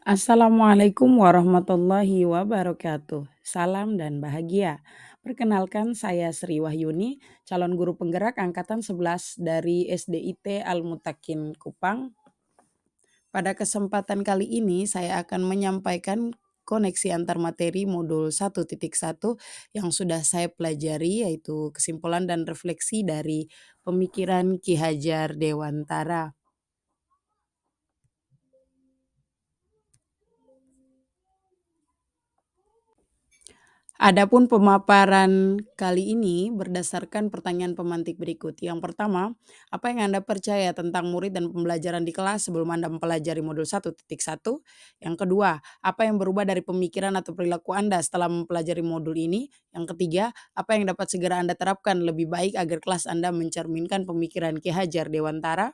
Assalamualaikum warahmatullahi wabarakatuh. Salam dan bahagia. Perkenalkan saya Sri Wahyuni, calon guru penggerak angkatan 11 dari SDIT Al-Mutakin Kupang. Pada kesempatan kali ini saya akan menyampaikan koneksi antar materi modul 1.1 yang sudah saya pelajari, yaitu kesimpulan dan refleksi dari pemikiran Ki Hajar Dewantara. Adapun pemaparan kali ini berdasarkan pertanyaan pemantik berikut. Yang pertama, apa yang Anda percaya tentang murid dan pembelajaran di kelas sebelum Anda mempelajari modul 1.1? Yang kedua, apa yang berubah dari pemikiran atau perilaku Anda setelah mempelajari modul ini? Yang ketiga, apa yang dapat segera Anda terapkan lebih baik agar kelas Anda mencerminkan pemikiran Ki Hajar Dewantara?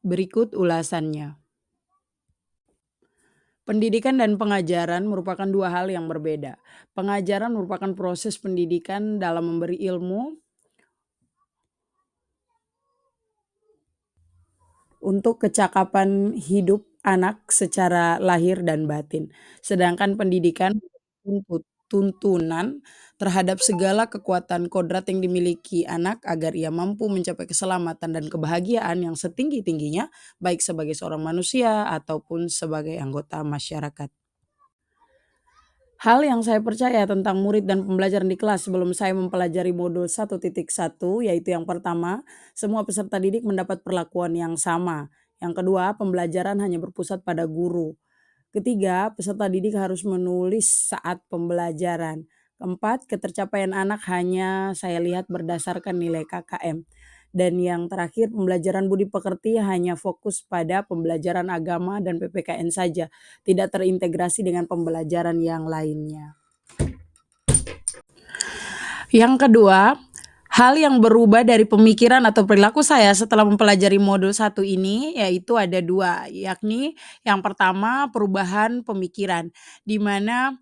Berikut ulasannya. Pendidikan dan pengajaran merupakan dua hal yang berbeda. Pengajaran merupakan proses pendidikan dalam memberi ilmu untuk kecakapan hidup anak secara lahir dan batin. Sedangkan pendidikan tuntunan terhadap segala kekuatan kodrat yang dimiliki anak agar ia mampu mencapai keselamatan dan kebahagiaan yang setinggi-tingginya, baik sebagai seorang manusia ataupun sebagai anggota masyarakat. Hal yang saya percaya tentang murid dan pembelajaran di kelas sebelum saya mempelajari modul 1.1 yaitu yang pertama, semua peserta didik mendapat perlakuan yang sama. Yang kedua, pembelajaran hanya berpusat pada guru. Ketiga, peserta didik harus menulis saat pembelajaran. Keempat, ketercapaian anak hanya saya lihat berdasarkan nilai KKM. Dan yang terakhir, pembelajaran budi pekerti hanya fokus pada pembelajaran agama dan PPKN saja, tidak terintegrasi dengan pembelajaran yang lainnya. Yang kedua, hal yang berubah dari pemikiran atau perilaku saya setelah mempelajari modul 1 ini yaitu ada dua, yakni yang pertama perubahan pemikiran, di mana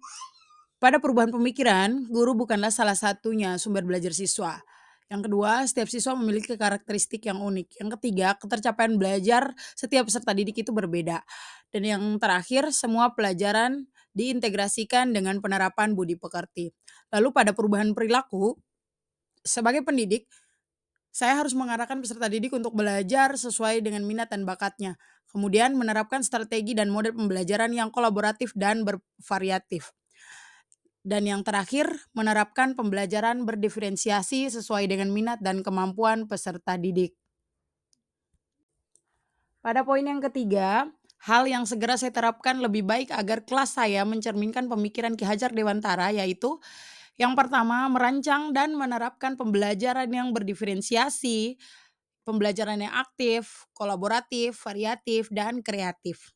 pada perubahan pemikiran, guru bukanlah salah satunya sumber belajar siswa. Yang kedua, setiap siswa memiliki karakteristik yang unik. Yang ketiga, ketercapaian belajar setiap peserta didik itu berbeda. Dan yang terakhir, semua pelajaran diintegrasikan dengan penerapan budi pekerti. Lalu pada perubahan perilaku, sebagai pendidik, saya harus mengarahkan peserta didik untuk belajar sesuai dengan minat dan bakatnya. Kemudian menerapkan strategi dan model pembelajaran yang kolaboratif dan bervariatif. Dan yang terakhir, menerapkan pembelajaran berdiferensiasi sesuai dengan minat dan kemampuan peserta didik. Pada poin yang ketiga, hal yang segera saya terapkan lebih baik agar kelas saya mencerminkan pemikiran Ki Hajar Dewantara yaitu yang pertama, merancang dan menerapkan pembelajaran yang berdiferensiasi, pembelajaran yang aktif, kolaboratif, variatif, dan kreatif.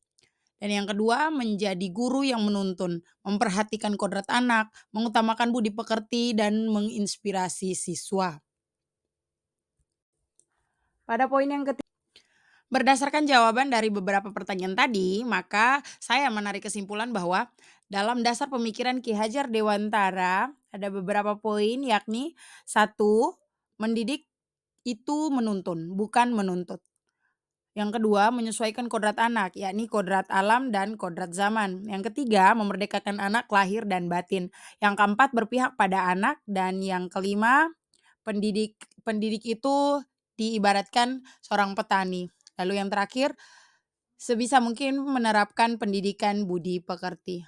Dan yang kedua, menjadi guru yang menuntun, memperhatikan kodrat anak, mengutamakan budi pekerti, dan menginspirasi siswa. Pada poin yang ketiga, berdasarkan jawaban dari beberapa pertanyaan tadi, maka saya menarik kesimpulan bahwa dalam dasar pemikiran Ki Hajar Dewantara ada beberapa poin, yakni satu, mendidik itu menuntun, bukan menuntut. Yang kedua, menyesuaikan kodrat anak, yakni kodrat alam dan kodrat zaman. Yang ketiga, memerdekakan anak lahir dan batin. Yang keempat, berpihak pada anak. Dan yang kelima, pendidik itu diibaratkan seorang petani. Lalu yang terakhir, sebisa mungkin menerapkan pendidikan budi pekerti.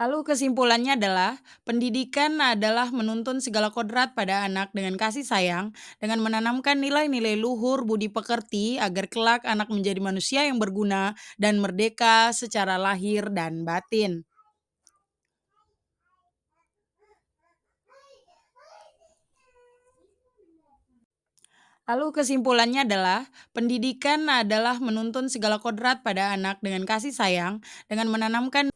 Lalu kesimpulannya adalah, pendidikan adalah menuntun segala kodrat pada anak dengan kasih sayang, dengan menanamkan nilai-nilai luhur budi pekerti agar kelak anak menjadi manusia yang berguna dan merdeka secara lahir dan batin. Lalu kesimpulannya adalah, pendidikan adalah menuntun segala kodrat pada anak dengan kasih sayang, dengan menanamkan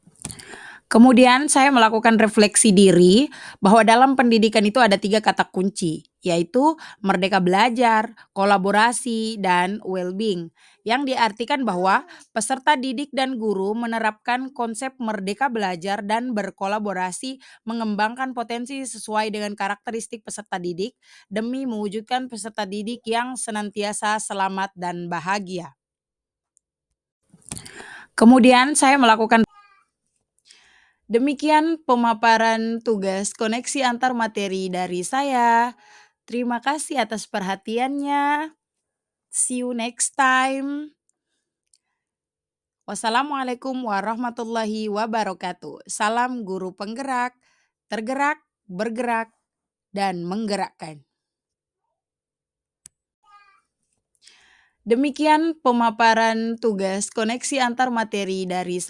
Kemudian saya melakukan refleksi diri bahwa dalam pendidikan itu ada 3 kata kunci, yaitu merdeka belajar, kolaborasi, dan well-being. Yang diartikan bahwa peserta didik dan guru menerapkan konsep merdeka belajar dan berkolaborasi mengembangkan potensi sesuai dengan karakteristik peserta didik demi mewujudkan peserta didik yang senantiasa selamat dan bahagia. Kemudian saya melakukan demikian pemaparan tugas koneksi antar materi dari saya. Terima kasih atas perhatiannya. See you next time. Wassalamualaikum warahmatullahi wabarakatuh. Salam guru penggerak, tergerak, bergerak, dan menggerakkan. Demikian pemaparan tugas koneksi antar materi dari saya.